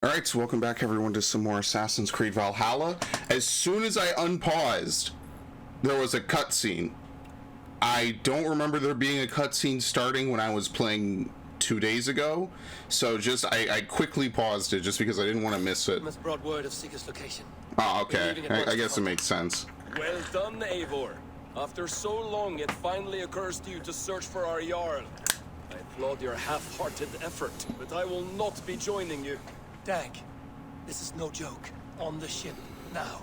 Alright, so welcome back everyone to some more Assassin's Creed Valhalla. As soon as I unpaused, there was a cutscene. I don't remember there being a cutscene starting when I was playing 2 days ago, so I quickly paused it just because I didn't want to miss it. Must brought word of Sigurd's location. Oh, okay. I guess it makes sense. Well done, Eivor. After so long, it finally occurs to you to search for our Jarl. I applaud your half-hearted effort, but I will not be joining you. Dag, this is no joke. On the ship, now.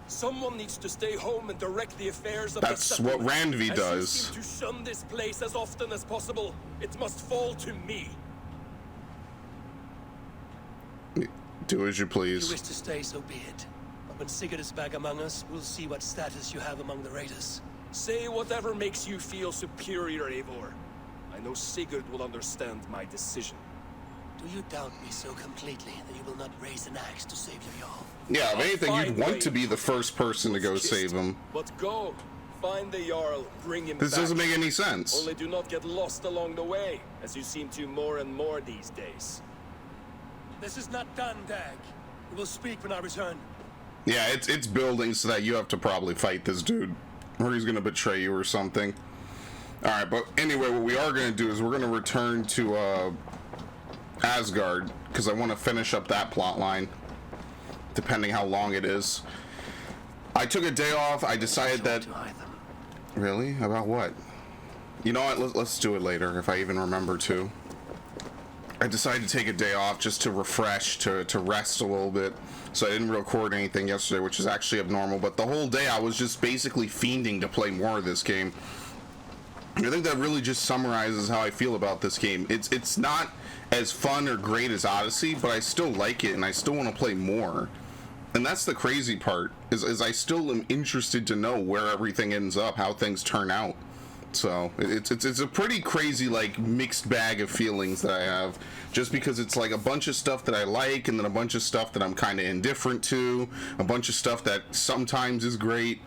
Someone needs to stay home and direct the affairs of That's the settlement. what Randvi does. As you seem to shun this place as often as possible, it must fall to me. Do as you If please. you wish to stay, so be it. But when Sigurd is back among us, we'll see what status you have among the raiders. Say whatever makes you feel superior, Eivor. I know Sigurd will understand my decision. Do you doubt me so completely that you will not raise an axe to save your Jarl? Yeah, if anything, you'd want to be the first person to go save him. But go, find the Jarl, bring him This back. doesn't make any sense. Only do not get lost along the way, as you seem to more and more these days. This is not done, Dag. We will speak when I return. Yeah, it's building so that you have to probably fight this dude, or he's gonna betray you or something. Alright, but anyway, what we are gonna do is we're gonna return to Asgard, because I want to finish up that plot line, depending how long it is. I took a day off. I decided that... Really? About what? You know what? Let's do it later, if I even remember to. I decided to take a day off just to refresh, to rest a little bit. So I didn't record anything yesterday, which is actually abnormal. But the whole day I was just basically fiending to play more of this game. I think that really just summarizes how I feel about this game. It's not as fun or great as Odyssey, but I still like it and I still want to play more. And that's the crazy part, is I still am interested to know where everything ends up, how things turn out. So it's a pretty crazy, like, mixed bag of feelings that I have, just because it's like a bunch of stuff that I like and then a bunch of stuff that I'm kind of indifferent to, a bunch of stuff that sometimes is great,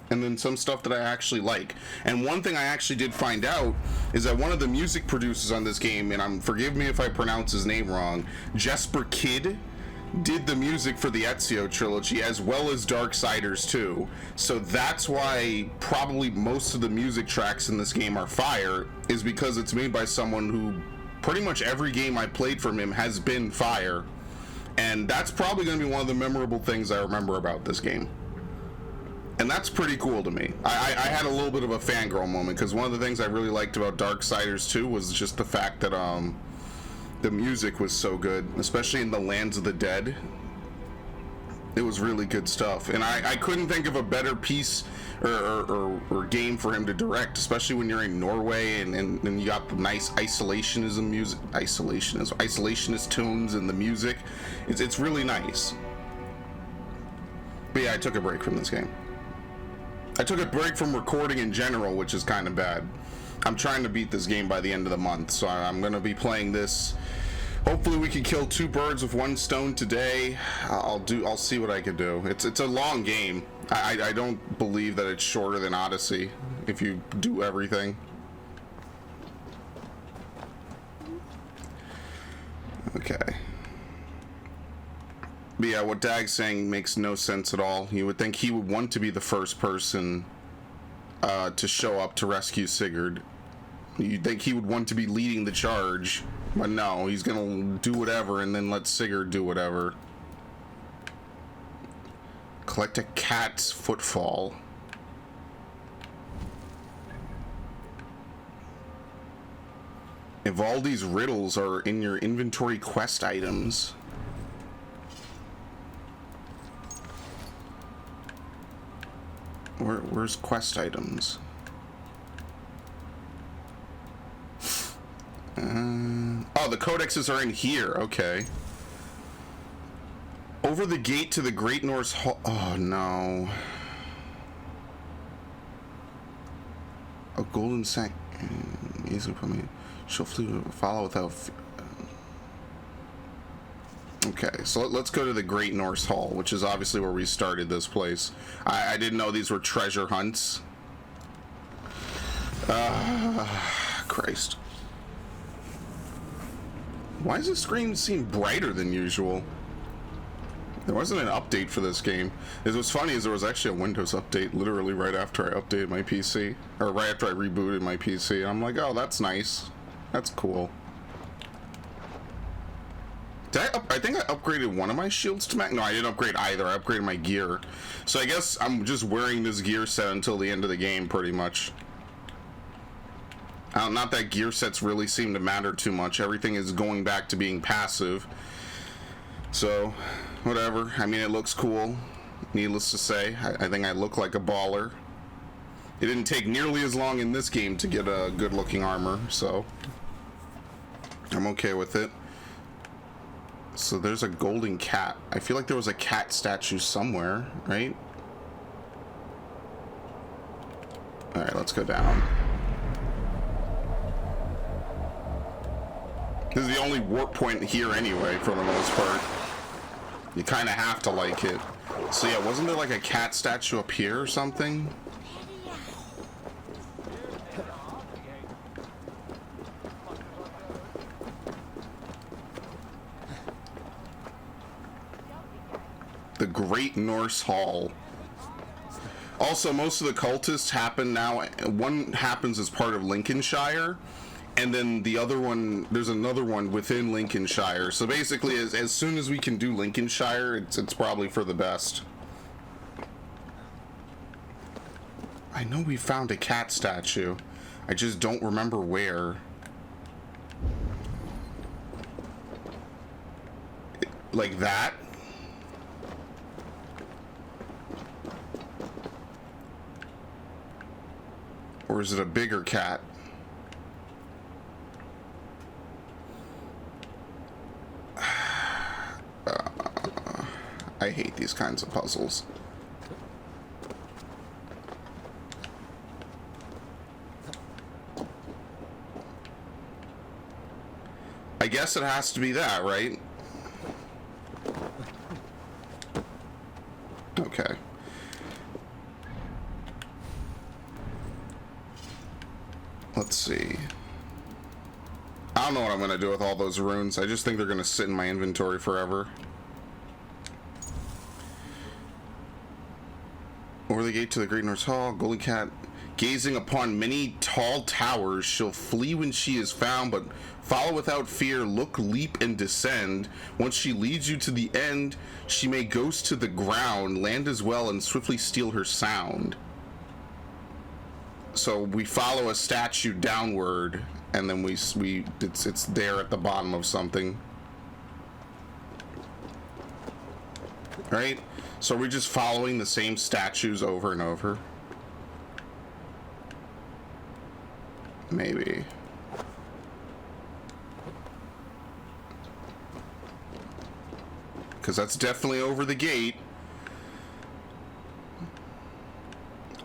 and then some stuff that I actually like. And one thing I actually did find out is that one of the music producers on this game, and forgive me if I pronounce his name wrong, Jesper Kyd, did the music for the Ezio trilogy as well as Darksiders 2. So that's why probably most of the music tracks in this game are fire, is because it's made by someone who pretty much every game I played from him has been fire. And that's probably going to be one of the memorable things I remember about this game. And that's pretty cool to me. I had a little bit of a fangirl moment, because one of the things I really liked about Darksiders 2 was just the fact that the music was so good, especially in the Lands of the Dead. It was really good stuff, and I couldn't think of a better piece or game for him to direct, especially when you're in Norway and you got the nice isolationism music, isolationist tunes and the music. It's really nice. But yeah, I took a break from this game. I took a break from recording in general, which is kind of bad. I'm trying to beat this game by the end of the month, so I'm going to be playing this. Hopefully we can kill two birds with one stone today. I'll see what I can do. It's a long game. I don't believe that it's shorter than Odyssey if you do everything. Okay. But yeah, what Dag's saying makes no sense at all. You would think he would want to be the first person to show up to rescue Sigurd. You'd think he would want to be leading the charge, but no, he's gonna do whatever and then let Sigurd do whatever. Collect a cat's footfall. Ivaldi's riddles are in your inventory quest items. Where's quest items? Oh, the codexes are in here. Okay. Over the gate to the Great Norse Hall. Oh no. A golden sack. Easily put me. She'll follow without. Okay, so let's go to the Great Norse Hall, which is obviously where we started this place. I didn't know these were treasure hunts. Christ. Why does the screen seem brighter than usual? There wasn't an update for this game. What's funny is there was actually a Windows update literally right after I updated my PC. Or right after I rebooted my PC. And I'm like, oh, that's nice. That's cool. I think I upgraded one of my shields to max. No, I didn't upgrade either. I upgraded my gear. So I guess I'm just wearing this gear set until the end of the game, pretty much. Not that gear sets really seem to matter too much. Everything is going back to being passive. So, whatever. I mean, it looks cool. Needless to say, I think I look like a baller. It didn't take nearly as long in this game to get a good-looking armor, so I'm okay with it. So there's a golden cat. I feel like there was a cat statue somewhere, right? Alright, let's go down. This is the only warp point here anyway, for the most part. You kind of have to like it. So yeah, wasn't there like a cat statue up here or something? The Great Norse Hall. Also, most of the cultists happen now. One happens as part of Lincolnshire, and then the other one, there's another one within Lincolnshire. So basically, as soon as we can do Lincolnshire, it's probably for the best. I know we found a cat statue. I just don't remember where. Like that? Or is it a bigger cat? I hate these kinds of puzzles. I guess it has to be that, right? Okay. Let's see. I don't know what I'm gonna do with all those runes. I just think they're gonna sit in my inventory forever. Over the gate to the Great Norse Hall, Golden Cat. Gazing upon many tall towers, she'll flee when she is found, but follow without fear, look, leap, and descend. Once she leads you to the end, she may ghost to the ground, land as well, and swiftly steal her sound. So we follow a statue downward, and then it's there at the bottom of something. Right? So we're just following the same statues over and over. Maybe. Because that's definitely over the gate.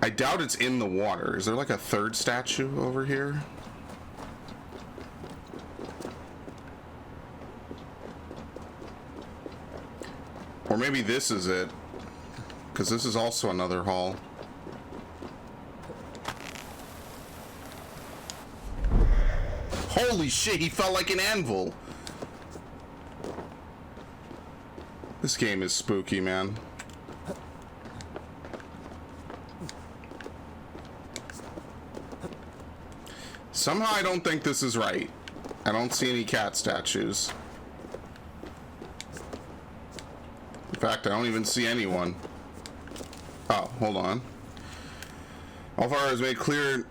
I doubt it's in the water. Is there like a third statue over here? Or maybe this is it. Because this is also another hall. Holy shit, he felt like an anvil. This game is spooky, man. Somehow I don't think this is right. I don't see any cat statues. In fact, I don't even see anyone. Oh, hold on. Alfar has made clear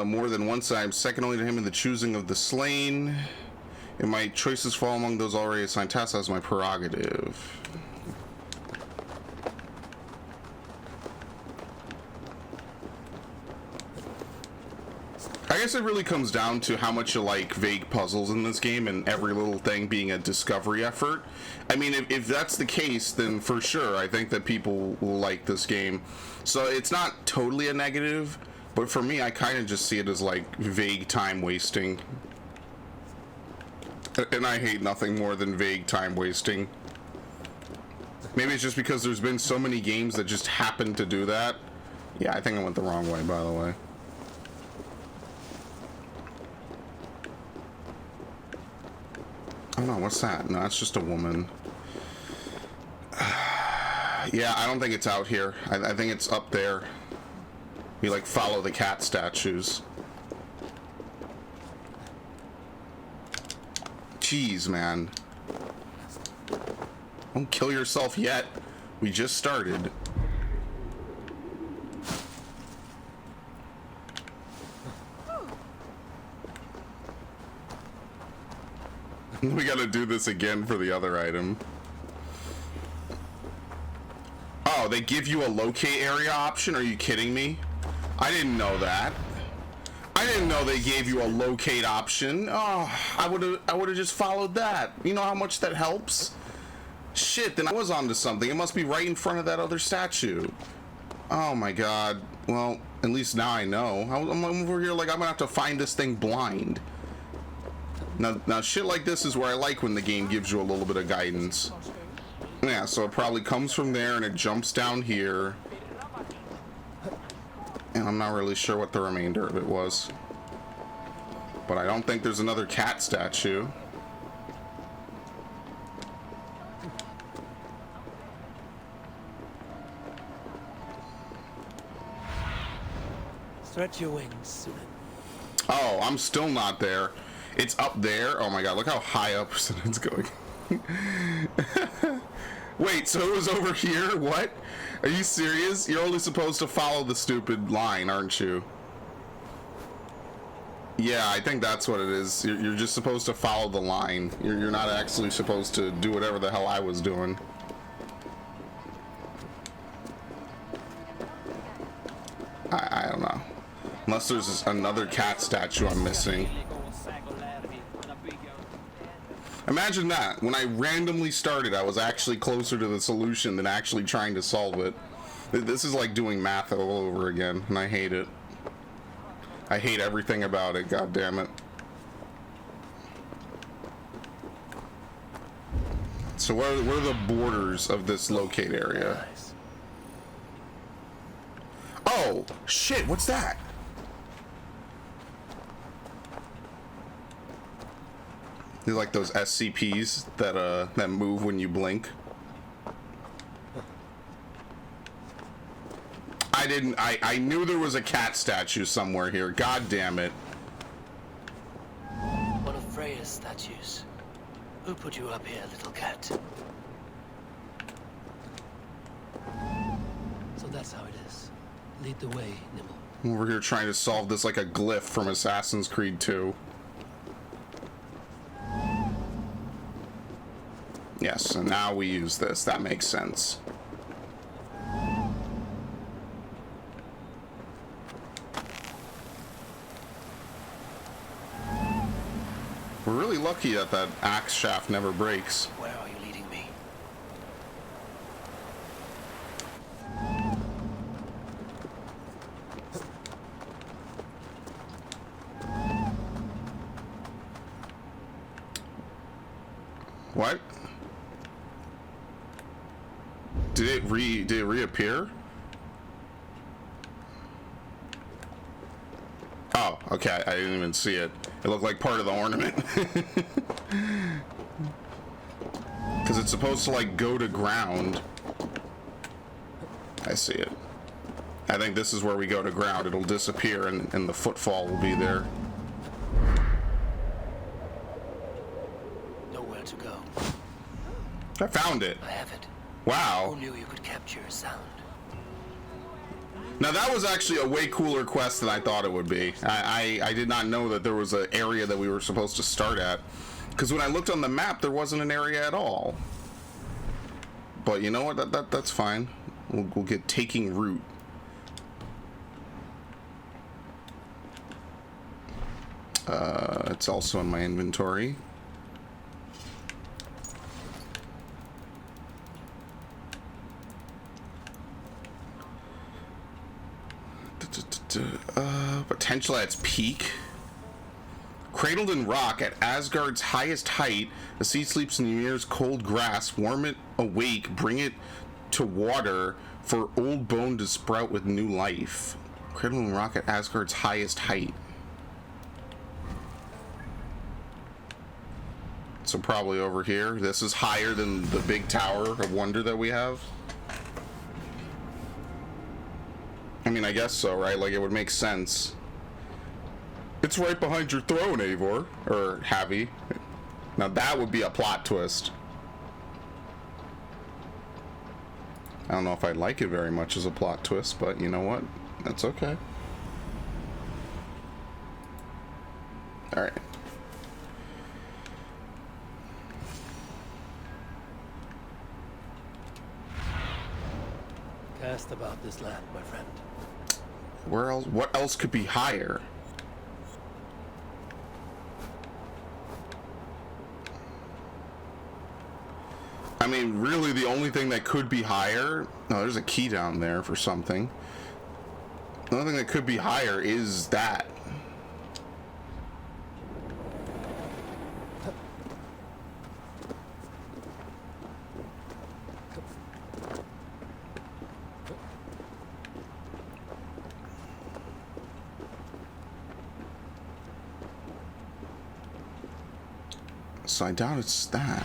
more than once I'm second only to him in the choosing of the slain. And my choices fall among those already assigned tasks as my prerogative. I guess it really comes down to how much you like vague puzzles in this game and every little thing being a discovery effort. I mean, if that's the case, then for sure, I think that people will like this game. So it's not totally a negative, but for me, I kind of just see it as like vague time wasting. And I hate nothing more than vague time wasting. Maybe it's just because there's been so many games that just happen to do that. Yeah, I think I went the wrong way, by the way. Oh no, what's that? No, that's just a woman. Yeah, I don't think it's out here. I think it's up there. We like follow the cat statues. Jeez, man. Don't kill yourself yet. We just started. We gotta do this again for the other item. Oh, they give you a locate area option? Are you kidding me? I didn't know that. I didn't know they gave you a locate option. Oh, I would have just followed that. You know how much that helps? Shit, then I was onto something. It must be right in front of that other statue. Oh my god. Well, at least now I know. I'm over here like I'm gonna have to find this thing blind. Now shit like this is where I like when the game gives you a little bit of guidance. Yeah, so it probably comes from there and it jumps down here. And I'm not really sure what the remainder of it was. But I don't think there's another cat statue. Stretch your wings. Oh, I'm still not there. It's up there. Oh my god, look how high up it's going. Wait, so it was over here? What? Are you serious? You're only supposed to follow the stupid line, aren't you? Yeah, I think that's what it is. You're just supposed to follow the line. You're not actually supposed to do whatever the hell I was doing. I don't know. Unless there's another cat statue I'm missing. Imagine that. When I randomly started, I was actually closer to the solution than actually trying to solve it. This is like doing math all over again, and I hate it. I hate everything about it, god damn it. So what are the borders of this locate area? Oh, shit, what's that? They're like those SCPs that move when you blink. I knew there was a cat statue somewhere here. God damn it. One of Freya's statues. Who put you up here, little cat? So that's how it is. Lead the way, Nimble. I'm over here trying to solve this like a glyph from Assassin's Creed 2. Yes, and now we use this. That makes sense. We're really lucky that that axe shaft never breaks. Where are you leading me? What? Did it reappear? Oh, okay. I didn't even see it. It looked like part of the ornament. Because it's supposed to like go to ground. I see it. I think this is where we go to ground. It'll disappear and the footfall will be there. Nowhere to go. I found it. I have it. Wow. Who knew you could capture a sound? Now that was actually a way cooler quest than I thought it would be. I did not know that there was an area that we were supposed to start at. Because when I looked on the map, there wasn't an area at all. But you know what? That's fine. We'll get taking root. It's also in my inventory. Potential at its peak. Cradled in rock at Asgard's highest height, the sea sleeps in Ymir's cold grass. Warm it awake, bring it to water for old bone to sprout with new life. Cradled in rock at Asgard's highest height. so probably over here. This is higher than the big tower of wonder that we have. I mean, I guess so, right? Like, it would make sense. It's right behind your throne, Eivor. Or Javi. Now that would be a plot twist. I don't know if I like it very much as a plot twist, but you know what? That's okay. Alright. Cast about this land, my friend. Where else? What else could be higher? I mean, really, the only thing that could be higher... No, there's a key down there for something. The only thing that could be higher is that. So I doubt it's that.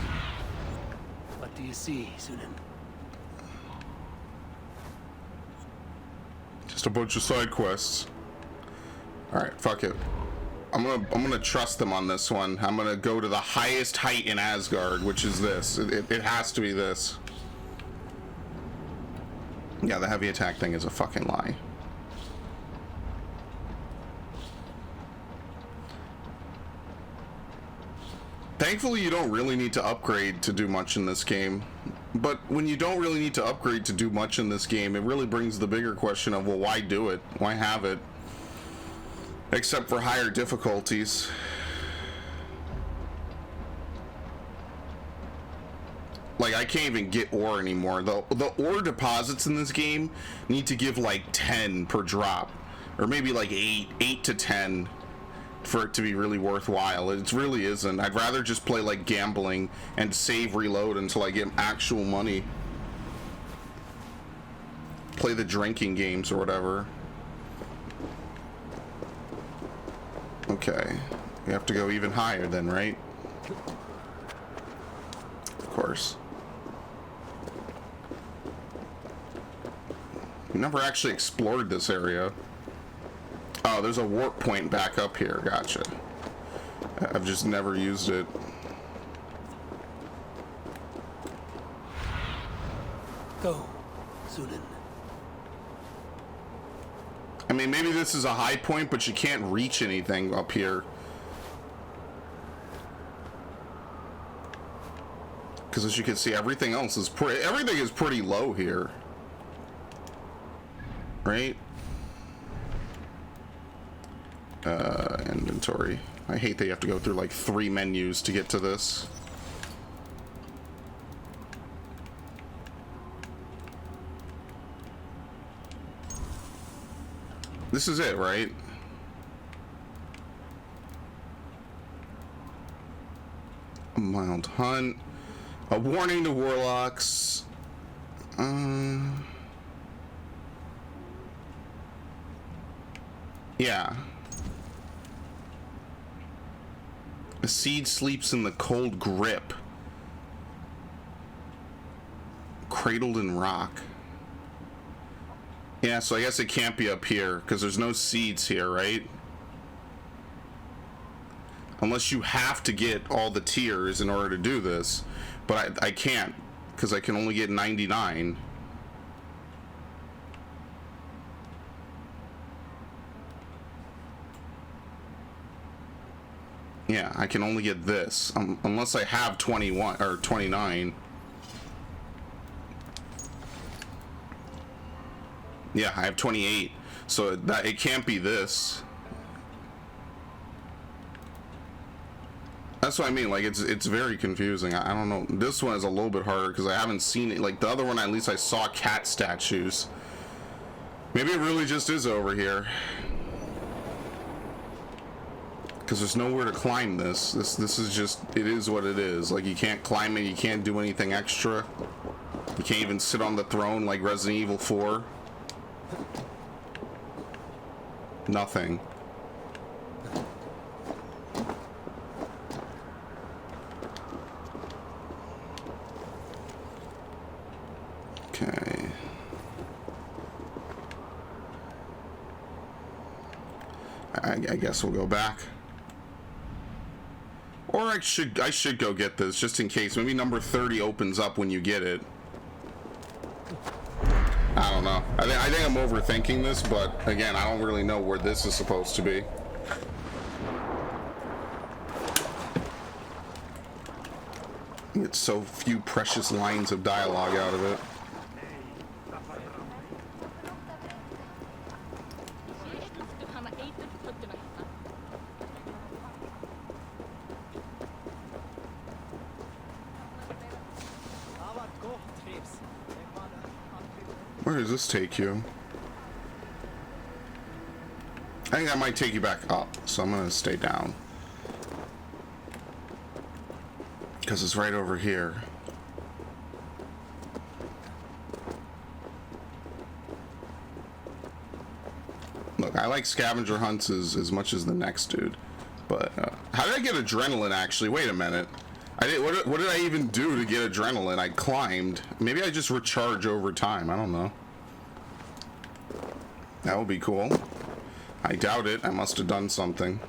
What do you see, Sunan? Just a bunch of side quests. Alright, fuck it. I'm gonna trust them on this one. I'm gonna go to the highest height in Asgard, which is this. It has to be this. Yeah, the heavy attack thing is a fucking lie. Thankfully, you don't really need to upgrade to do much in this game. But when you don't really need to upgrade to do much in this game, it really brings the bigger question of, well, why do it? Why have it? Except for higher difficulties. Like, I can't even get ore anymore. The ore deposits in this game need to give like 10 per drop. Or maybe like 8 to 10. For it to be really worthwhile. It really isn't. I'd rather just play like gambling and save reload until I get actual money. Play the drinking games or whatever. Okay. We have to go even higher then, right? Of course. We never actually explored this area. Oh, there's a warp point back up here. Gotcha. I've just never used it. Go, Sunan. I mean, maybe this is a high point, but you can't reach anything up here. Because as you can see, everything else is everything is pretty low here. Right? Inventory. I hate that you have to go through like 3 menus to get to this. This is it, right? A mild hunt. A warning to warlocks. Yeah. A seed sleeps in the cold grip. Cradled in rock. Yeah, so I guess it can't be up here, because there's no seeds here, right? Unless you have to get all the tiers in order to do this. But I can't, because I can only get 99. Yeah, I can only get this, unless I have 21 or 29. Yeah, I have 28, so that it can't be this. That's what I mean. Like, it's very confusing. I don't know. This one is a little bit harder because I haven't seen it. Like the other one, at least I saw cat statues. Maybe it really just is over here. Because there's nowhere to climb this. This is just, it is what it is. Like, you can't climb it, you can't do anything extra. You can't even sit on the throne like Resident Evil 4. Nothing. Okay. I guess we'll go back. Or I should go get this just in case. Maybe number 30 opens up when you get it. I don't know. I think I'm overthinking this, but again, I don't really know where this is supposed to be. Get so few precious lines of dialogue out of it. Where does this take you? I think that might take you back up, so I'm gonna stay down. Because it's right over here. Look, I like scavenger hunts as much as the next dude. But, how did I get adrenaline, actually? Wait a minute. What did I even do to get adrenaline? I climbed. Maybe I just recharge over time. I don't know. That would be cool. I doubt it. I must have done something.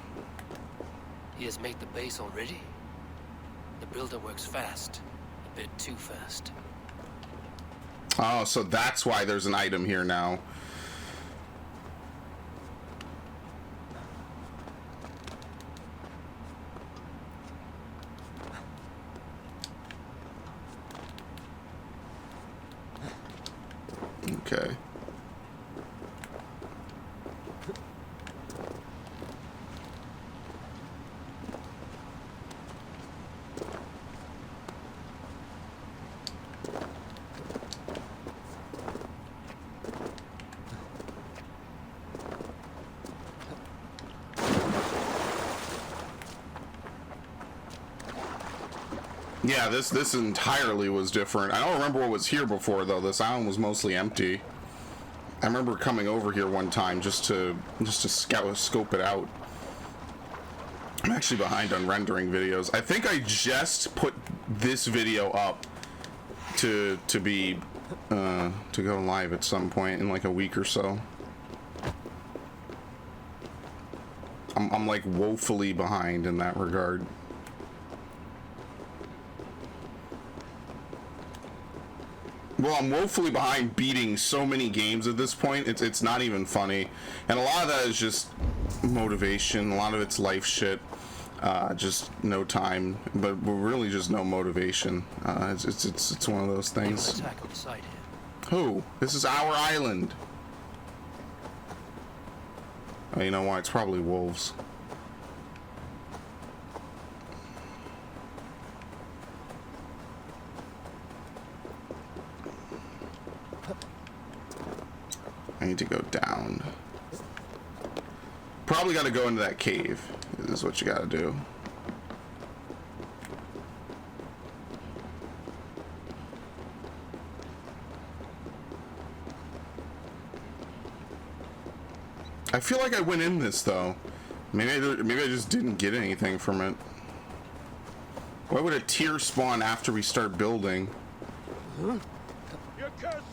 He has made the base already? The builder works fast. A bit too fast. Oh, so that's why there's an item here now. Okay. Yeah, this entirely was different. I don't remember what was here before, though. This island was mostly empty. I remember coming over here one time just to scope it out. I'm actually behind on rendering videos. I think I just put this video up to go live at some point in like a week or so. I'm like woefully behind in that regard. Well, I'm woefully behind beating so many games at this point. It's not even funny, and a lot of that is just motivation. A lot of it's life shit. Just no time, but really just no motivation. It's one of those things. Attack on the side here. Who? This is our island. Oh, you know why? It's probably wolves. I need to go down. Probably got to go into that cave. This is what you got to do. I feel like I went in this though. Maybe I just didn't get anything from it. Why would a tear spawn after we start building? Your curses.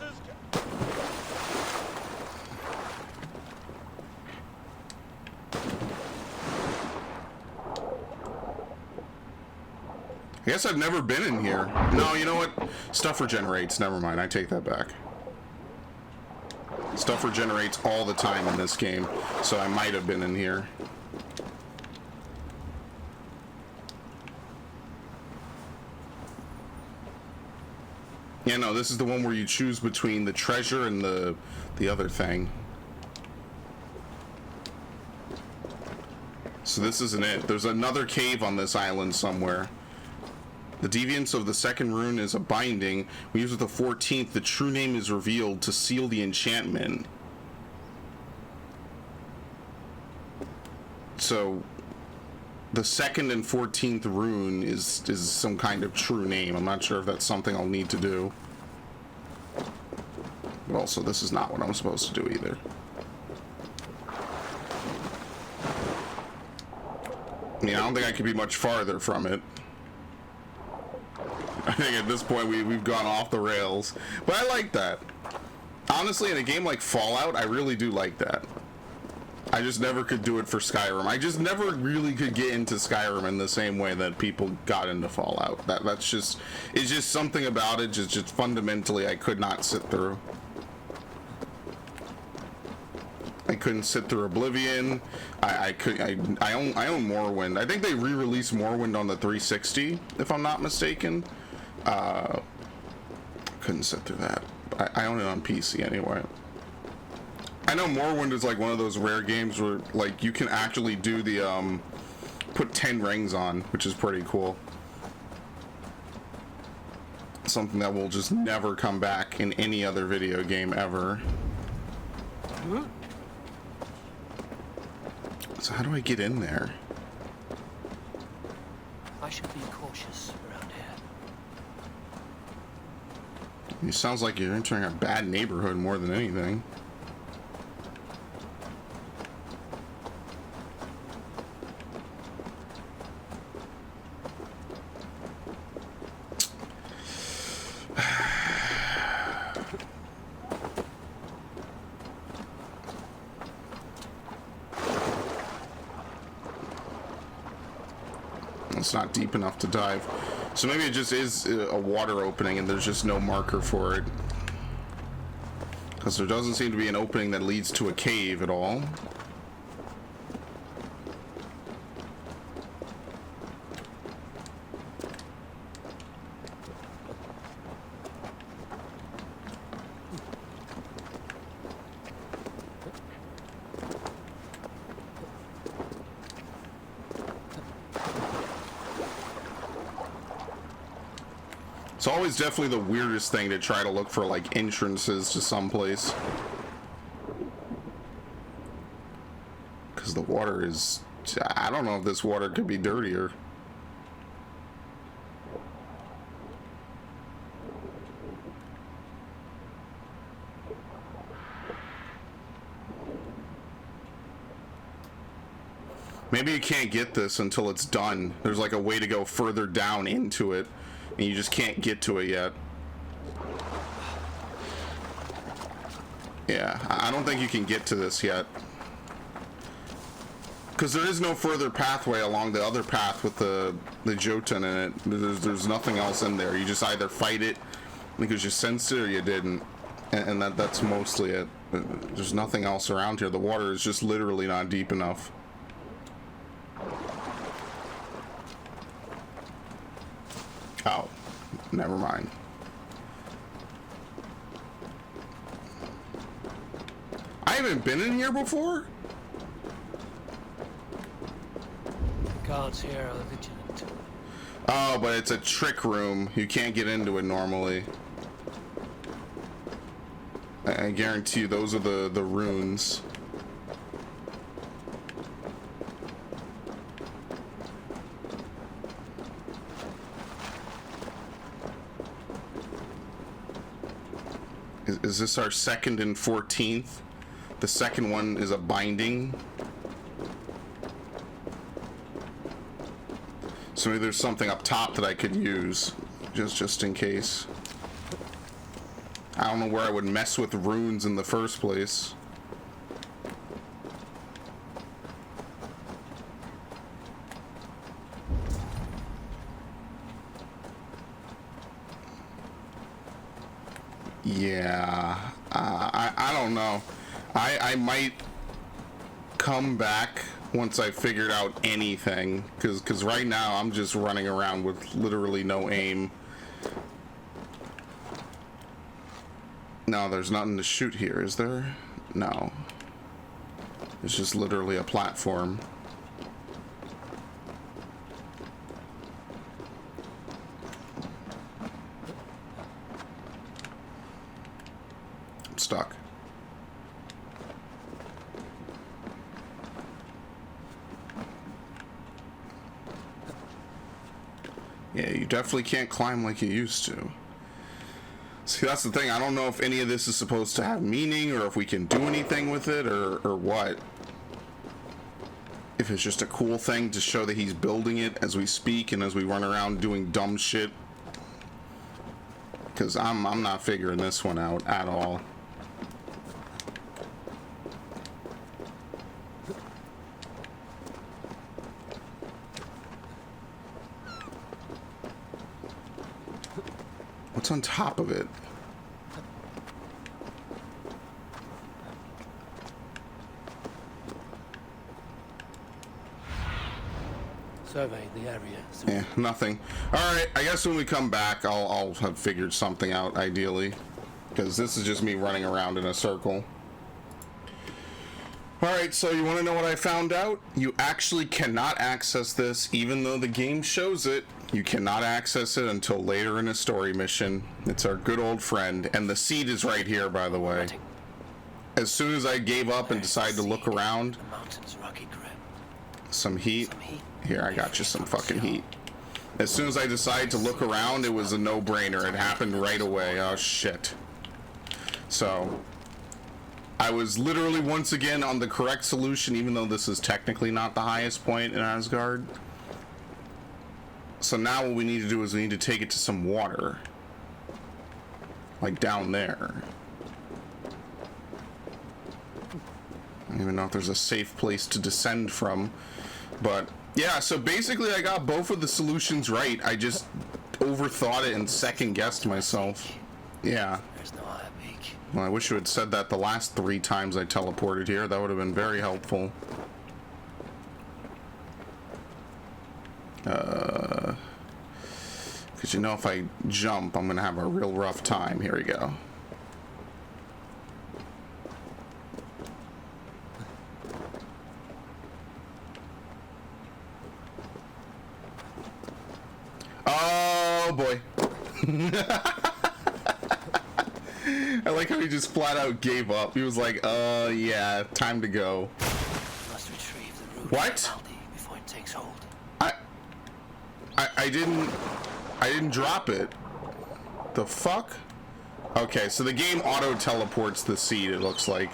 I guess I've never been in here. No, you know what? Stuff regenerates. Never mind. I take that back. Stuff regenerates all the time in this game, so I might have been in here. Yeah, no, this is the one where you choose between the treasure and the other thing. So this isn't it. There's another cave on this island somewhere. The deviance of the second rune is a binding. We use with the 14th. The true name is revealed to seal the enchantment. So, the second and 14th rune is some kind of true name. I'm not sure if that's something I'll need to do. But also, this is not what I'm supposed to do either. I mean, I don't think I could be much farther from it. I think at this point we've gone off the rails. But I like that. Honestly, in a game like Fallout, I really do like that. I just never could do it for Skyrim. I just never really could get into Skyrim in the same way that people got into Fallout. That's just, it's just something about it, just fundamentally I could not sit through. I couldn't sit through Oblivion. I own Morrowind. I think they re-released Morrowind on the 360, if I'm not mistaken. Couldn't sit through that. I own it on PC anyway. I know Morrowind is like one of those rare games where like you can actually do the put 10 rings on, which is pretty cool. Something that will just never come back in any other video game ever. So how do I get in there? I should be cautious around here. It sounds like you're entering a bad neighborhood more than anything. It's not deep enough to dive. So maybe it just is a water opening and there's just no marker for it. Because there doesn't seem to be an opening that leads to a cave at all. It's always definitely the weirdest thing to try to look for like entrances to someplace. Because the water is... I don't know if this water could be dirtier. Maybe you can't get this until it's done. There's like a way to go further down into it. And you just can't get to it yet. Yeah, I don't think you can get to this yet. Because there is no further pathway along the other path with the Jotun in it. There's nothing else in there. You just either fight it because you sensed it or you didn't. And that's mostly it. There's nothing else around here. The water is just literally not deep enough. Oh, never mind. I haven't been in here before? The guards here are vigilant. Oh, but it's a trick room. You can't get into it normally. I guarantee you those are the runes. Is this our second and 14th? The second one is a binding. So maybe there's something up top that I could use, just in case. I don't know where I would mess with runes in the first place. Yeah, I don't know. I might come back once I figured out anything, because right now I'm just running around with literally no aim. No, there's nothing to shoot here, is there? No. It's just literally a platform. I'm stuck. Yeah, you definitely can't climb like you used to. See, that's the thing. I don't know if any of this is supposed to have meaning or if we can do anything with it or what. If it's just a cool thing to show that he's building it as we speak and as we run around doing dumb shit. Because I'm not figuring this one out at all. What's on top of it? Survey the area. Yeah, nothing. Alright, I guess when we come back, I'll have figured something out, ideally. Because this is just me running around in a circle. Alright, so you want to know what I found out? You actually cannot access this, even though the game shows it. You cannot access it until later in a story mission. It's our good old friend. And the seed is right here, by the way. As soon as I gave up and decided to look around... The mountain's rocky grip. Some heat. Some heat. Here, I got you some fucking heat. As soon as I decided to look around, it was a no-brainer. It happened right away. Oh, shit. So, I was literally once again on the correct solution, even though this is technically not the highest point in Asgard. So now what we need to do is we need to take it to some water. Like down there. I don't even know if there's a safe place to descend from. But, yeah, so basically I got both of the solutions right. I just overthought it and second-guessed myself. Yeah. There's no high peak. Well, I wish you had said that the last 3 times I teleported here. That would have been very helpful. Because you know if I jump, I'm going to have a real rough time. Here we go. Oh, boy. I like how he just flat out gave up. He was like, yeah, time to go. Must retrieve the root What? of Valhalla before it takes hold. I didn't drop it. The fuck? Okay, so the game auto teleports the seed, it looks like.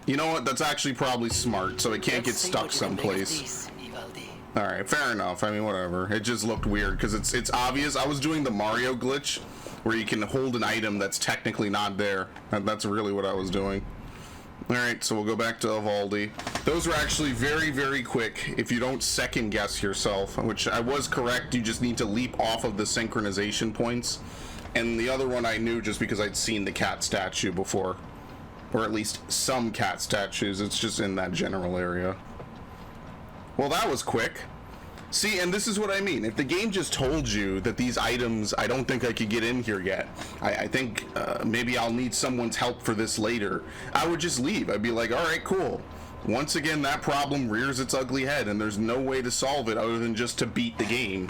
You know what? That's actually probably smart, so it can't get stuck someplace. Alright, fair enough. I mean, whatever. It just looked weird, because it's obvious. I was doing the Mario glitch, where you can hold an item that's technically not there. That's really what I was doing. Alright, so we'll go back to Valhalla. Those were actually very, very quick if you don't second guess yourself, which I was correct. You just need to leap off of the synchronization points. And the other one I knew just because I'd seen the cat statue before. Or at least some cat statues. It's just in that general area. Well, that was quick. See, and this is what I mean. If the game just told you that these items, I don't think I could get in here yet. I think maybe I'll need someone's help for this later. I would just leave. I'd be like, all right, cool. Once again, that problem rears its ugly head, and there's no way to solve it other than just to beat the game.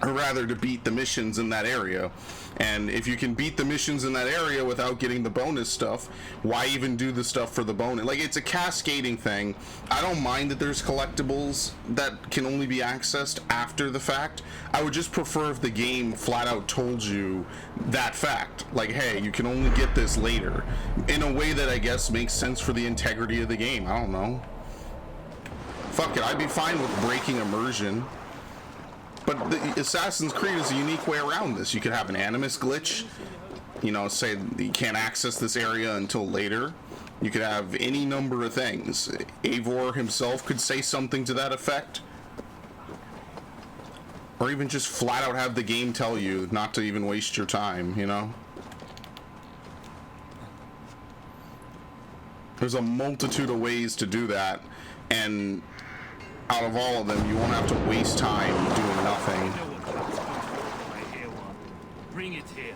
Or rather, to beat the missions in that area. And if you can beat the missions in that area without getting the bonus stuff, why even do the stuff for the bonus? Like, it's a cascading thing. I don't mind that there's collectibles that can only be accessed after the fact. I would just prefer if the game flat out told you that fact. Like, hey, you can only get this later. In a way that I guess makes sense for the integrity of the game. I don't know. Fuck it, I'd be fine with breaking immersion. But the Assassin's Creed is a unique way around this. You could have an Animus glitch, you know, say you can't access this area until later. You could have any number of things. Eivor himself could say something to that effect. Or even just flat out have the game tell you not to even waste your time, you know? There's a multitude of ways to do that, and out of all of them, you won't have to waste time doing nothing. Bring it here.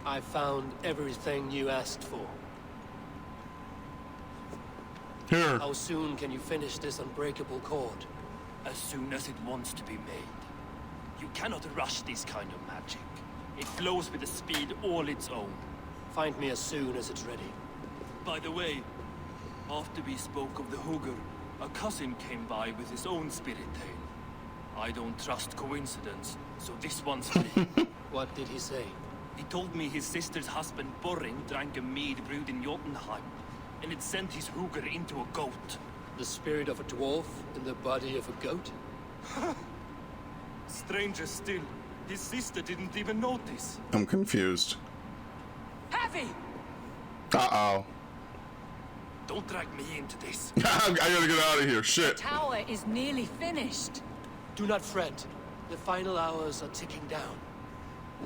I found everything you asked for. Here. How soon can you finish this unbreakable cord? As soon as it wants to be made. You cannot rush this kind of magic. It flows with a speed all its own. Find me as soon as it's ready. By the way, after we spoke of the Hugr, a cousin came by with his own spirit tale. I don't trust coincidence, so this one's free. What did he say? He told me his sister's husband Borin drank a mead brewed in Jotunheim, and it sent his Hugr into a goat. The spirit of a dwarf in the body of a goat? Stranger still, His sister didn't even notice. I'm confused. Heavy! Uh-oh. Don't drag me into this. I gotta get out of here. Shit. Tower is nearly finished. Do not fret. The final hours are ticking down.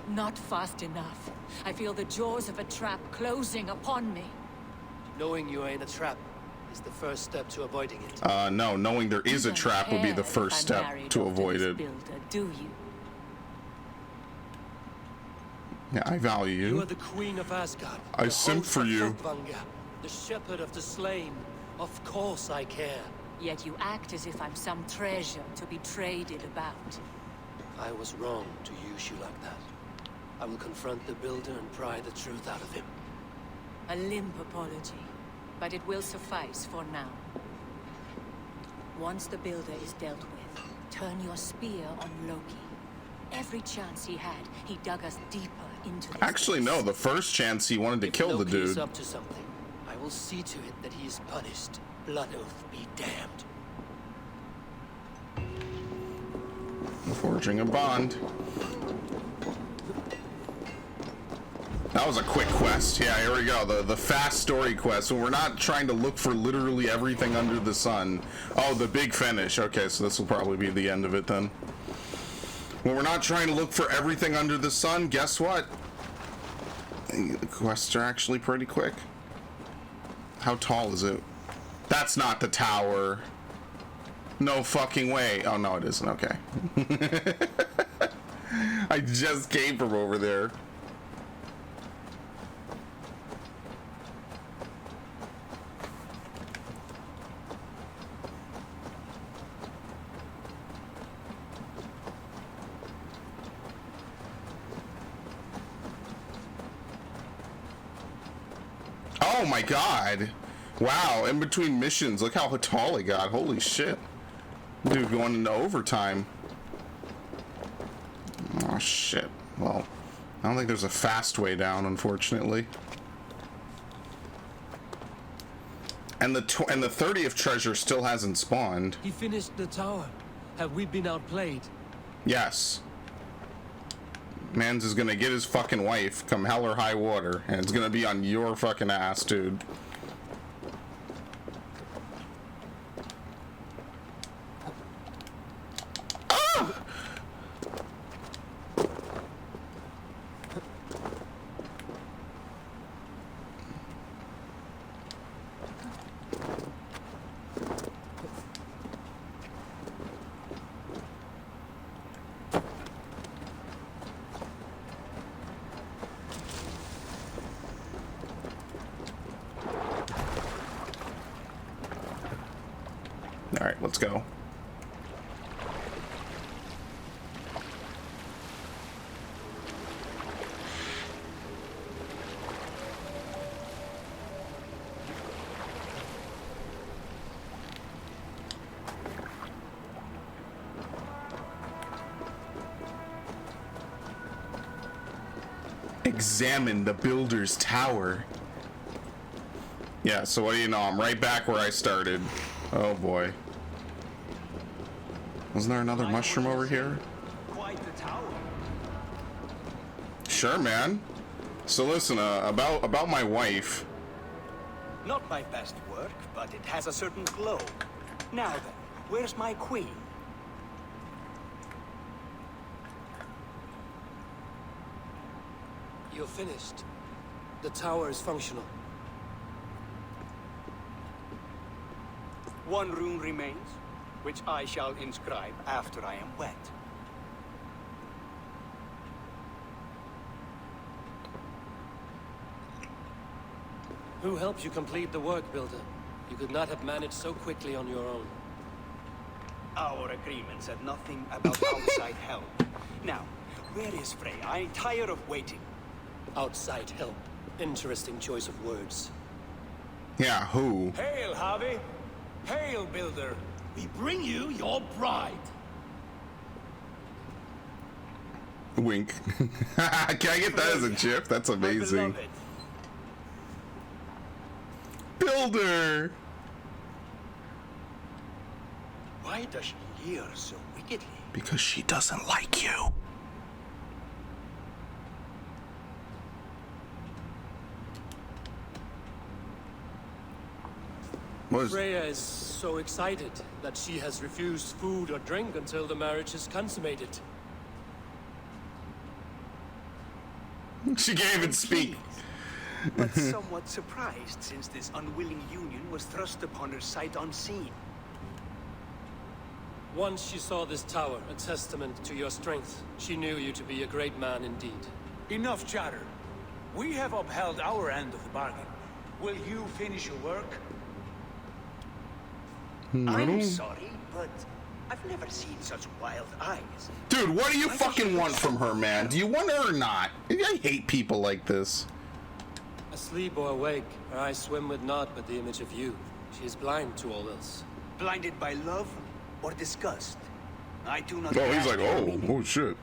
Not fast enough. I feel the jaws of a trap closing upon me. Knowing you are in a trap is the first step to avoiding it. No, knowing there is a You don't trap would be the care first if I'm step married to off avoid this it. Builder, do you? Yeah, I value You are you. the queen of Asgard. I the simp host for of you. Folkvanga, the shepherd of the slain. Of course I care. Yet you act as if I'm some treasure to be traded about. I was wrong to use you like that. I will confront the builder and pry the truth out of him. A limp apology, but it will suffice for now. Once the builder is dealt with, turn your spear on Loki. Every chance he had, he dug us deeper into this Actually, no. place. The first chance he wanted to If kill the Loki is dude. up to something, I will see to it that he is punished. Blood oath be damned. Forging a bond. That was a quick quest. Yeah, here we go. The fast story quest. So we're not trying to look for literally everything under the sun. Oh, the big finish. Okay, so this will probably be the end of it then. When we're not trying to look for everything under the sun, guess what? The quests are actually pretty quick. How tall is it? That's not the tower. No fucking way. Oh, no, it isn't. Okay. I just came from over there. Oh my god. Wow, in between missions, look how tall he got. Holy shit. Dude, going into overtime. Oh shit. Well, I don't think there's a fast way down, unfortunately. And the 30th treasure still hasn't spawned. He finished the tower. Have we been outplayed? Yes. Mans is gonna get his fucking wife come hell or high water, and it's gonna be on your fucking ass, dude. All right, let's go. Examine the builder's tower. Yeah, so what do you know? I'm right back where I started. Oh boy. Wasn't there another mushroom over here? Quite the tower. Sure, man. So listen, about my wife. Not my best work, but it has a certain glow. Now then, where's my queen? You're finished. The tower is functional. One rune remains, which I shall inscribe after I am wed. Who helped you complete the work, Builder? You could not have managed so quickly on your own. Our agreement said nothing about outside help. Now, where is Frey? I'm tired of waiting. Outside help. Interesting choice of words. Yeah, who? Hail, Harvey! Hail, Builder! We bring you your bride. Wink. Can I get that as a GIF? That's My amazing. beloved. Builder! Why does she leer so wickedly? Because she doesn't like you. Was Freya is so excited that she has refused food or drink until the marriage is consummated. she can't even speak. But somewhat surprised since this unwilling union was thrust upon her sight unseen. Once she saw this tower, a testament to your strength, she knew you to be a great man indeed. Enough chatter. We have upheld our end of the bargain. Will you finish your work? I'm sorry, but I've never seen such wild eyes. Dude, what do you fucking want from her, man? Do you want her or not? I hate people like this. Asleep or awake, her eyes swim with naught but the image of you. She is blind to all else. Blinded by love or disgust? I do not. Oh, he's grasp like, your oh, meaning. oh shit.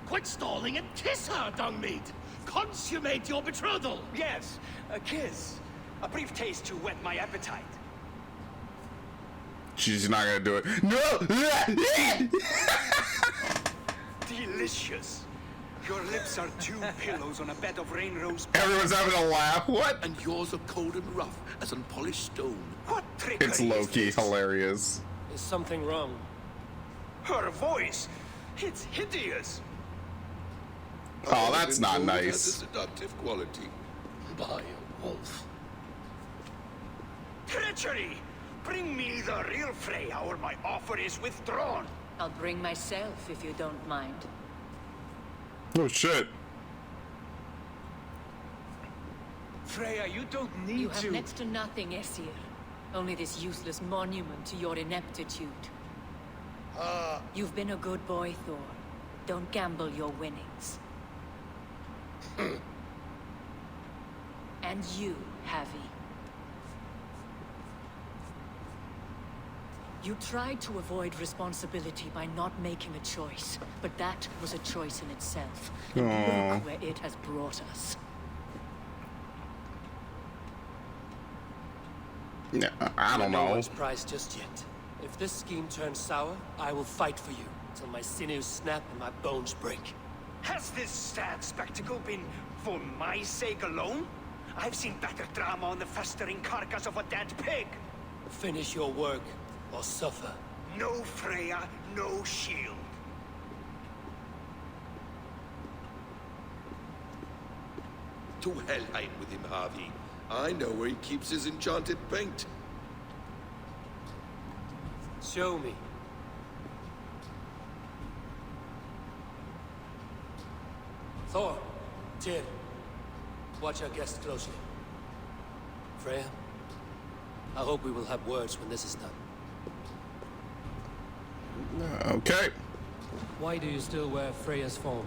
Quit stalling and kiss her, Dungmeat! Consummate your betrothal! Yes, a kiss. A brief taste to whet my appetite. She's not gonna do it. No! Delicious. Your lips are two pillows on a bed of rain rose. Everyone's having a laugh. What? And yours are cold and rough as unpolished stone. What trickery It's is low-key this? hilarious. Is something wrong? Her voice. It's hideous. Oh, that's not It has a nice. seductive quality. By a wolf. Treachery! Bring me the real Freya or my offer is withdrawn. I'll bring myself if you don't mind. Oh shit. Freya, you don't You need have to. next to nothing, Aesir. Only this useless monument to your ineptitude. You've been a good boy, Thor. Don't gamble your winnings. And you, Havi. You tried to avoid responsibility by not making a choice, but that was a choice in itself. And look where it has brought us. Yeah, I don't No know. one's prize just yet. If this scheme turns sour, I will fight for you till my sinews snap and my bones break. Has this sad spectacle been for my sake alone? I've seen better drama on the festering carcass of a dead pig. Finish your work or suffer. No Freya, no shield. To Helheim with him, Harvey. I know where he keeps his enchanted paint. Show me. Thor, Tyr, watch our guest closely. Freya, I hope we will have words when this is done. Okay. Why do you still wear Freya's form?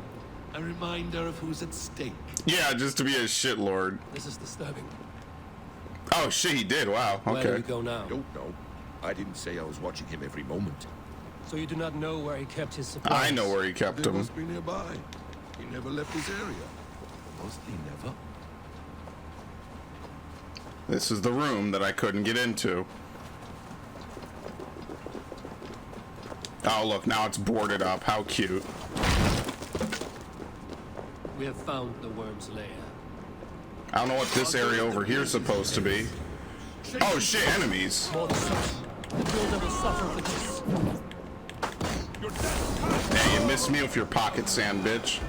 A reminder of who's at stake. Yeah, just to be a shitlord. This is disturbing. Oh shit, he did. Wow. Where do we Okay. go now? Don't know. I didn't say I was watching him every moment. So you do not know where he kept his supplies? I know where he kept They him. must be nearby. He never left his area. Mostly never. This is the room that I couldn't get into. Oh, look, now it's boarded up. How cute. We have found the worm's lair. I don't know what this area over here is supposed to be. Oh shit, enemies. More than such, the builder will suffer for this. Hey, you missed me with your pocket sand, bitch.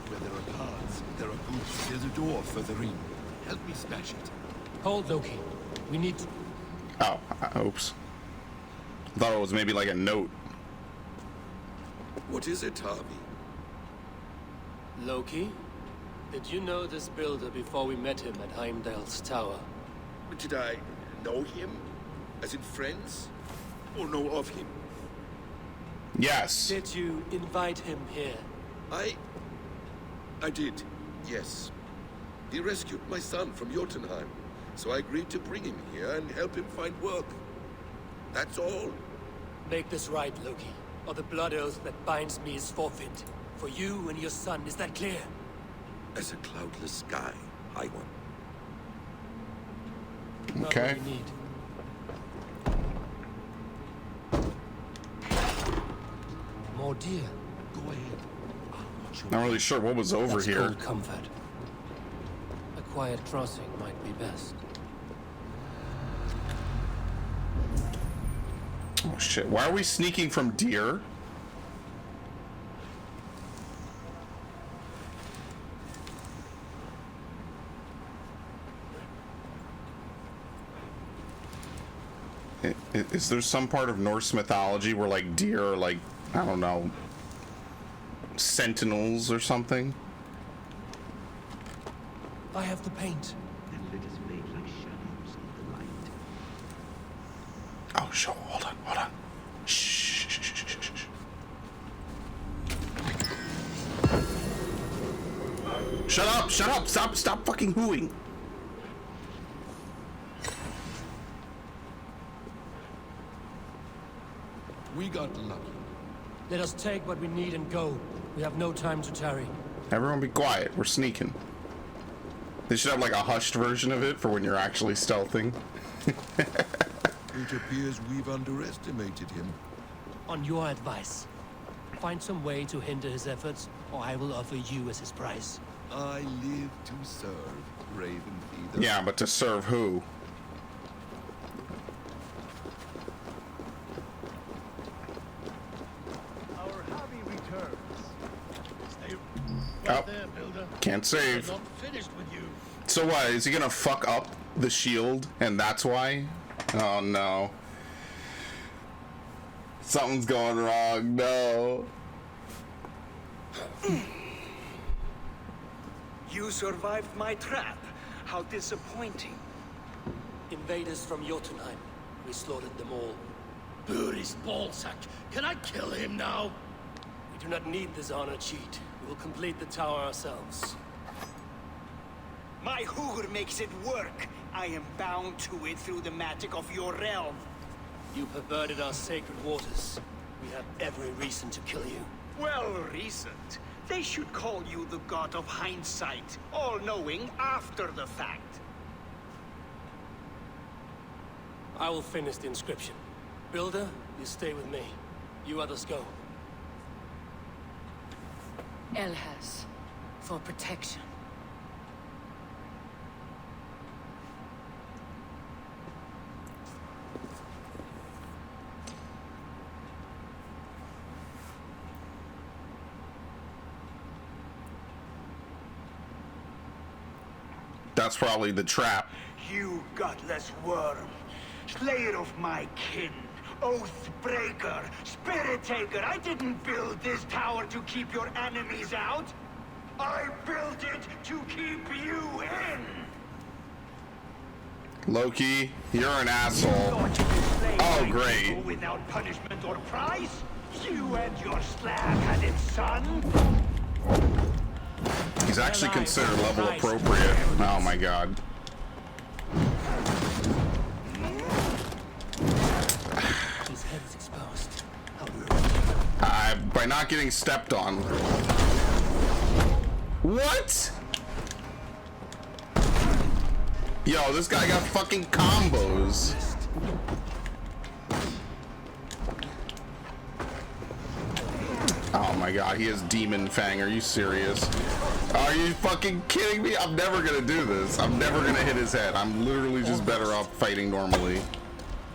Where there are paths, there are booths. There's a door further in. Help me smash it. Hold, Loki. We need to... Oh, oops. Thought it was maybe like a note. What is it, Harvey? Loki? Did you know this builder before we met him at Heimdall's tower? Did I know him? As in friends? Or know of him? Yes. Did you invite him here? I did, yes. He rescued my son from Jotunheim, so I agreed to bring him here and help him find work. That's all. Make this right, Loki, or the blood oath that binds me is forfeit. For you and your son, is that clear? As a cloudless sky, high one. Not Okay. what we need. More deer. Go ahead. I'll watch you. Not really sure what was over That's here. cold comfort. A quiet crossing might be best. Oh shit, why are we sneaking from deer? Is there some part of Norse mythology where like deer are like, I don't know, sentinels or something? I have the paint. Oh, sure. Hold on. Shh. Shut up! Stop fucking hooing. We got lucky. Let us take what we need and go. We have no time to tarry. Everyone be quiet. We're sneaking. They should have like a hushed version of it for when you're actually stealthing. It appears we've underestimated him. On your advice, find some way to hinder his efforts, or I will offer you as his price. I live to serve, Raven Feeder. Yeah, but to serve who? Our hobby returns. Stay Oh, there, Builder. can't save. We're not finished with you. So what? Is he gonna fuck up the shield, and that's why? Oh no. Something's going wrong. No. You survived my trap. How disappointing. Invaders from Jotunheim. We slaughtered them all. Buri's ballsack. Can I kill him now? We do not need this honor cheat. We will complete the tower ourselves. My Hugr makes it work. I am bound to it through the magic of your realm. You perverted our sacred waters. We have every reason to kill you. Well reasoned. They should call you the god of hindsight, all-knowing after the fact. I will finish the inscription. Builder, you stay with me. You others go. Elhas, for protection. That's probably the trap. You godless worm, slayer of my kin, oath breaker, spirit taker. I didn't build this tower to keep your enemies out. I built it to keep you in. Loki, you're an asshole. Thought you could slay Oh, my great. people without punishment or prize? You and your slab-headed son? He's actually considered level appropriate. Oh my god. His head is exposed. By not getting stepped on. What? Yo, this guy got fucking combos. Oh my god, he has Demon Fang. Are you serious? Are you fucking kidding me? I'm never gonna do this. I'm never gonna hit his head. I'm literally just better off fighting normally.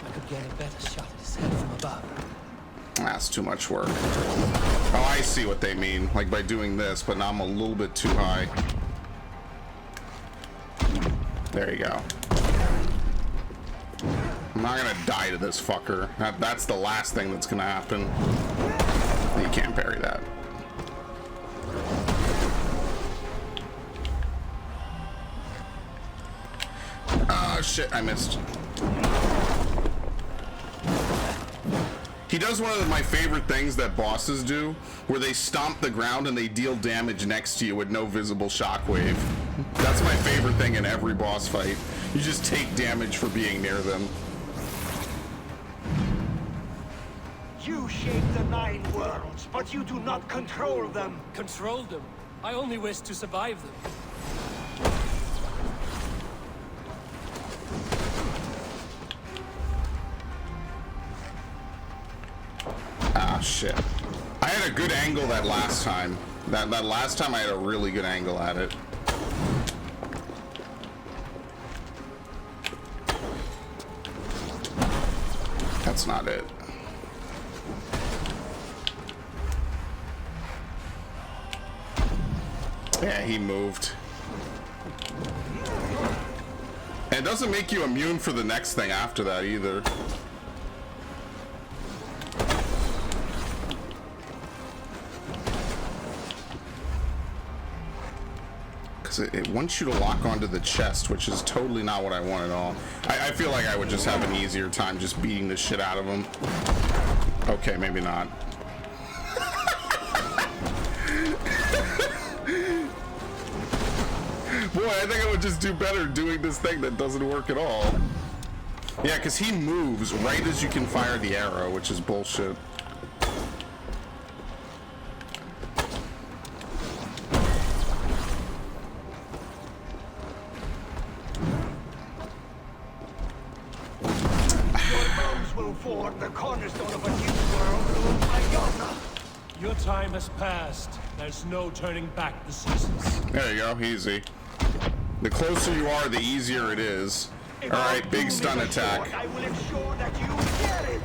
I could get a better shot at his head from above. That's too much work. Oh, I see what they mean. Like by doing this, but now I'm a little bit too high. There you go. I'm not gonna die to this fucker. That's the last thing that's gonna happen. You can't parry that. Oh shit, I missed. He does one of my favorite things that bosses do, where they stomp the ground and they deal damage next to you with no visible shockwave. That's my favorite thing in every boss fight. You just take damage for being near them. You shape the 9 worlds, but you do not control them. Control them. I only wish to survive them. Ah, shit. I had a good angle that last time. That last time I had a really good angle at it. That's not it. Yeah, he moved. And it doesn't make you immune for the next thing after that either. Because it wants you to lock onto the chest, which is totally not what I want at all. I feel like I would just have an easier time just beating the shit out of him. Okay, maybe not. Boy, I think I would just do better doing this thing that doesn't work at all. Yeah, because he moves right as you can fire the arrow, which is bullshit. The cornerstone of a new world, Valhalla. Your time has passed. There's no turning back the seasons. There you go, easy. The closer you are, the easier it is. Alright, big stun attack. I will ensure that you get it.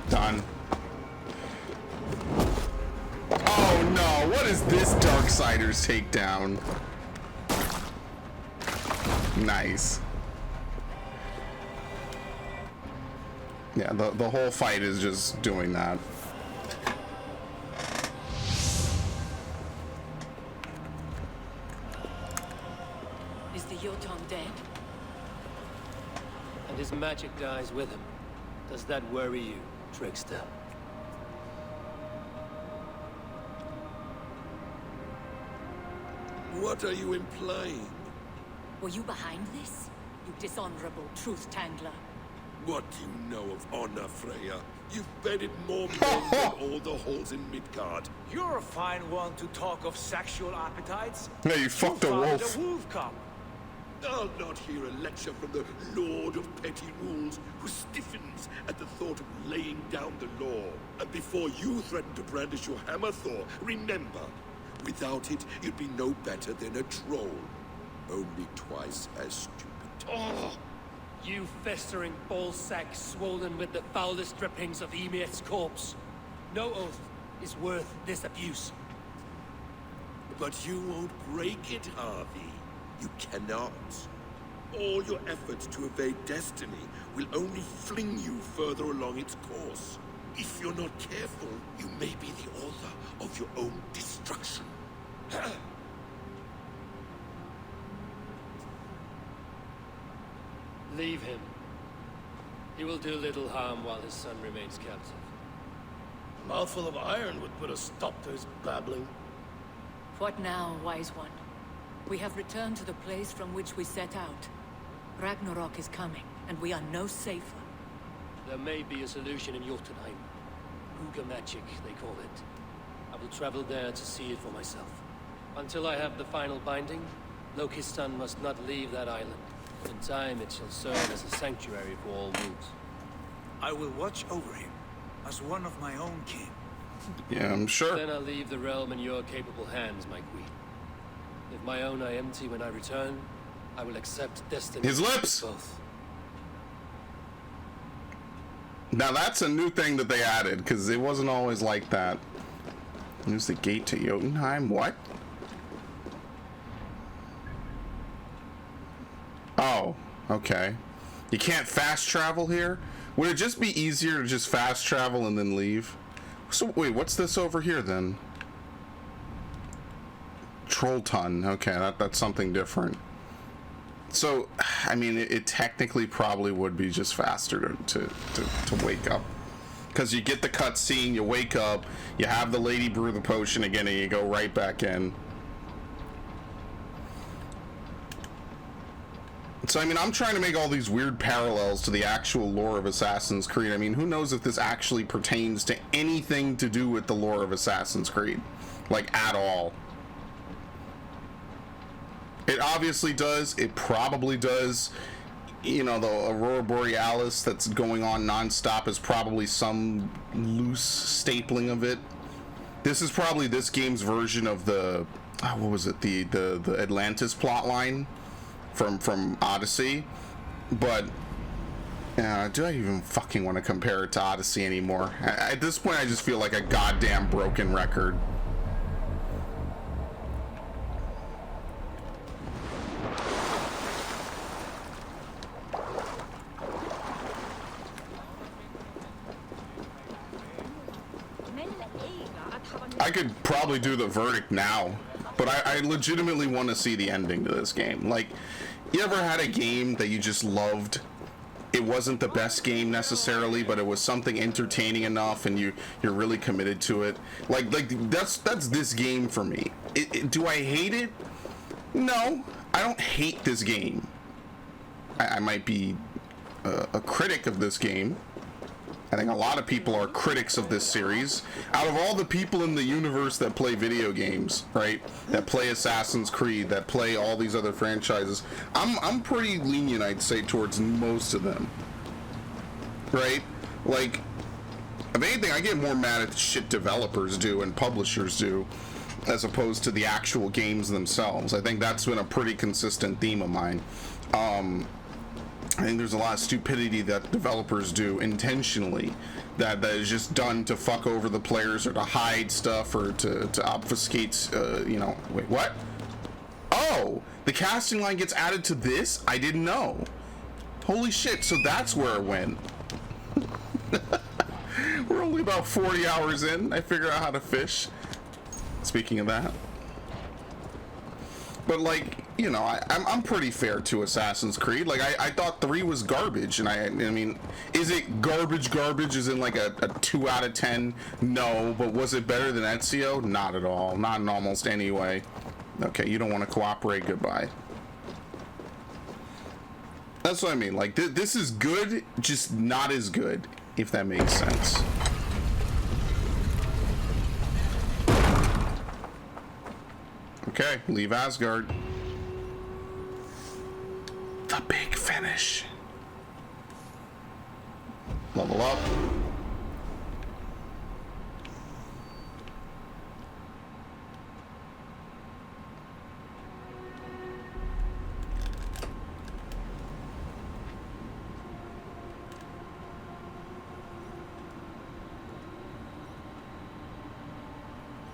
Done. Oh no, what is this Darksiders takedown? Nice. Yeah, the whole fight is just doing that. Is the Jotun dead? And his magic dies with him. Does that worry you, trickster? What are you implying? Were you behind this? You dishonorable truth-tangler. What do you know of honor, Freya? You've bedded more men than all the halls in Midgard. You're a fine one to talk of sexual appetites. Yeah, you fucked a founded wolf. a wolf cub. I'll not hear a lecture from the Lord of Petty Rules, who stiffens at the thought of laying down the law. And before you threaten to brandish your hammer, Thor, remember, without it, you'd be no better than a troll. Only twice as stupid. Oh! You festering ballsack swollen with the foulest drippings of Ymir's corpse. No oath is worth this abuse. But you won't break it, Harvey. You cannot. All your efforts to evade destiny will only fling you further along its course. If you're not careful, you may be the author of your own destruction. Leave him. He will do little harm while his son remains captive. A mouthful of iron would put a stop to his babbling. What now, wise one? We have returned to the place from which we set out. Ragnarok is coming, and we are no safer. There may be a solution in Jotunheim. Hugger magic, they call it. I will travel there to see it for myself. Until I have the final binding, Loki's son must not leave that island. In time, it shall serve as a sanctuary for all wolves. I will watch over him, as one of my own kin. Yeah, I'm sure. Then I'll leave the realm in your capable hands, my queen. If my own are empty when I return, I will accept destiny. His lips! Both. Now that's a new thing that they added, because it wasn't always like that. Here's the gate to Jotunheim. What? Oh, okay. You can't fast travel here? Would it just be easier to just fast travel and then leave? So, wait, what's this over here then? Trollton. Okay, that's something different. So, I mean, it technically probably would be just faster to wake up. Because you get the cutscene, you wake up, you have the lady brew the potion again, and you go right back in. So, I mean, I'm trying to make all these weird parallels to the actual lore of Assassin's Creed. I mean, who knows if this actually pertains to anything to do with the lore of Assassin's Creed? Like, at all. It obviously does. It probably does. You know, the Aurora Borealis that's going on nonstop is probably some loose stapling of it. This is probably this game's version of the... what was it? The Atlantis plotline from Odyssey. But Do I even fucking want to compare it to Odyssey anymore? At this point, I just feel like a goddamn broken record. I could probably do the verdict now, but I legitimately want to see the ending to this game. Like, you ever had a game that you just loved? It wasn't the best game necessarily, but it was something entertaining enough, and you're really committed to it. Like that's this game for me. Do I hate it? No, I don't hate this game. I might be a critic of this game. I think a lot of people are critics of this series. Out of all the people in the universe that play video games, right, that play Assassin's Creed, that play all these other franchises, I'm pretty lenient, I'd say, towards most of them, right? Like, if anything, I get more mad at the shit developers do and publishers do, as opposed to the actual games themselves. I think that's been a pretty consistent theme of mine. I think there's a lot of stupidity that developers do intentionally that is just done to fuck over the players or to hide stuff or to obfuscate, you know. Wait, what? Oh, the casting line gets added to this? I didn't know. Holy shit, so that's where it went. We're only about 40 hours in. I figured out how to fish. Speaking of that. But, like, you know, I'm pretty fair to Assassin's Creed. Like, I thought 3 was garbage, and I mean, is it garbage? Is in like a 2 out of 10? No, but was it better than Ezio? Not at all. Not in almost any way. Okay, you don't want to cooperate. Goodbye. That's what I mean. Like, this is good, just not as good, if that makes sense. Okay, leave Asgard. The big finish. Level up.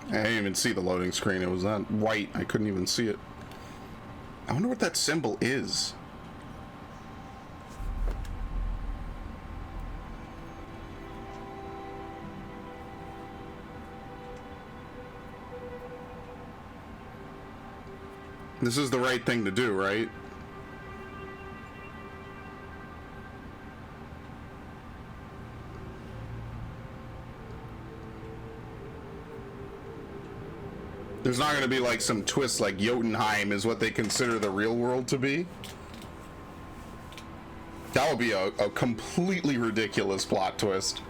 I didn't even see the loading screen. It was that white. I couldn't even see it. I wonder what that symbol is. This is the right thing to do, right? There's not going to be like some twist like Jotunheim is what they consider the real world to be. That would be a completely ridiculous plot twist.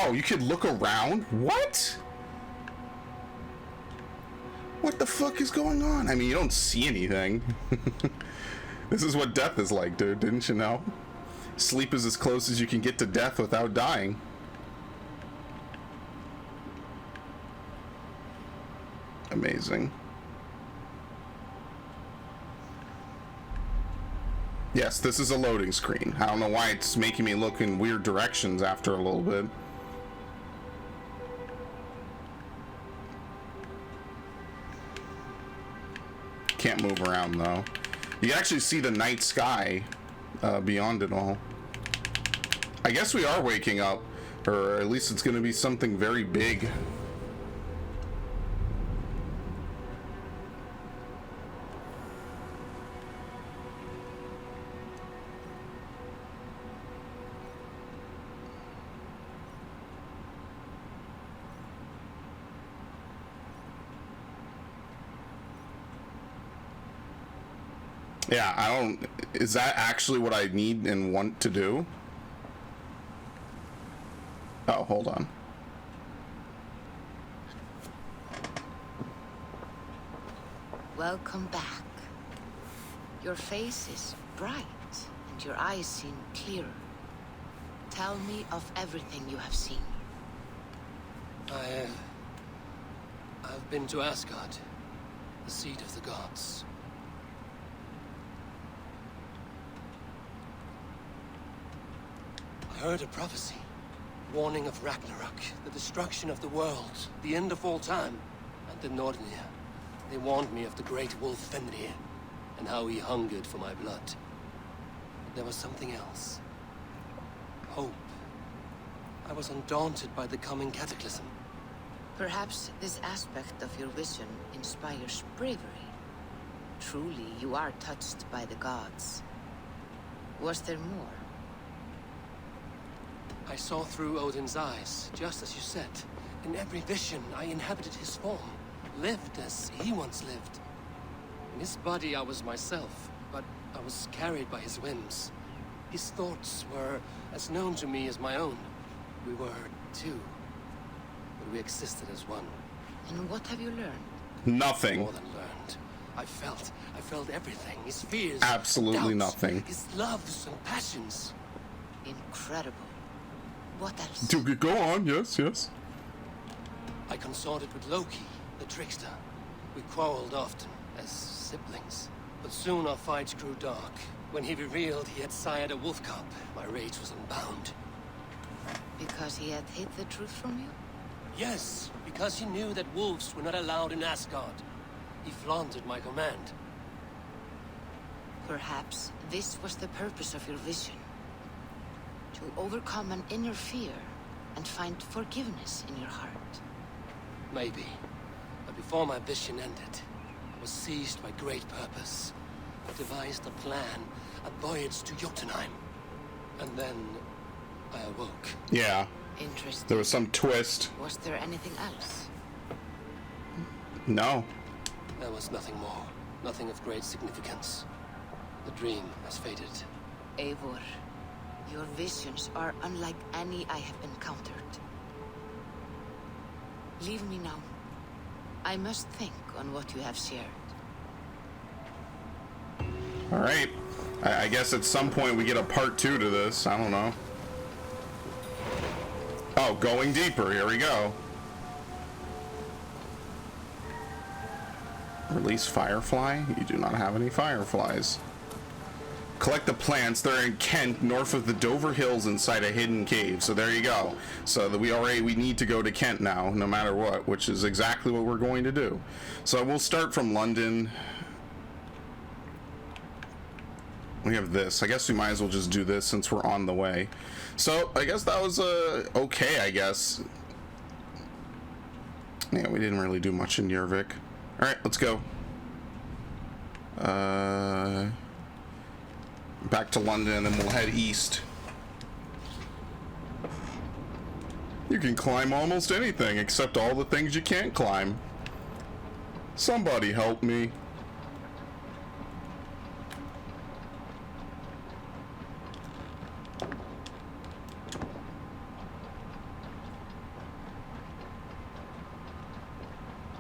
Oh, you could look around? What? What the fuck is going on? I mean, you don't see anything. This is what death is like, dude. Didn't you know? Sleep is as close as you can get to death without dying. Amazing. Yes, this is a loading screen. I don't know why it's making me look in weird directions after a little bit. Can't move around though. You can actually see the night sky beyond it all. I guess we are waking up, or at least it's going to be something very big. Yeah, I don't... Is that actually what I need and want to do? Oh, hold on. Welcome back. Your face is bright, and your eyes seem clearer. Tell me of everything you have seen. I've been to Asgard, the seat of the gods. I heard a prophecy, warning of Ragnarok, the destruction of the world, the end of all time, and the Nornir. They warned me of the great wolf Fenrir, and how he hungered for my blood. But there was something else. Hope. I was undaunted by the coming cataclysm. Perhaps this aspect of your vision inspires bravery. Truly, you are touched by the gods. Was there more? I saw through Odin's eyes, just as you said. In every vision, I inhabited his form, lived as he once lived. In his body, I was myself, but I was carried by his whims. His thoughts were as known to me as my own. We were two, but we existed as one. And what have you learned? Nothing. More than learned. I felt everything. His fears. Absolutely doubts, nothing. His loves and passions. Incredible. What else? Go on, yes. I consorted with Loki, the trickster. We quarreled often, as siblings. But soon our fights grew dark. When he revealed he had sired a wolf cub, my rage was unbound. Because he had hid the truth from you? Yes, because he knew that wolves were not allowed in Asgard. He flaunted my command. Perhaps this was the purpose of your vision. To overcome an inner fear and find forgiveness in your heart. Maybe. But before my vision ended, I was seized by great purpose. I devised a plan, a voyage to Jotunheim. And then I awoke. Yeah. Interesting. There was some twist. Was there anything else? No. There was nothing more. Nothing of great significance. The dream has faded. Eivor, your visions are unlike any I have encountered. Leave me now. I must think on what you have shared. Alright. I guess at some point we get a part 2 to this. I don't know. Oh, going deeper. Here we go. Release Firefly? You do not have any fireflies. Collect the plants. They're in Kent, north of the Dover Hills, inside a hidden cave. So there you go. So that we need to go to Kent now, no matter what, which is exactly what we're going to do. So we'll start from London. We have this. I guess we might as well just do this since we're on the way. So I guess that was okay, I guess. Yeah, we didn't really do much in Jorvik. Alright, let's go. Back to London, and then we'll head east. You can climb almost anything except all the things you can't climb. Somebody help me.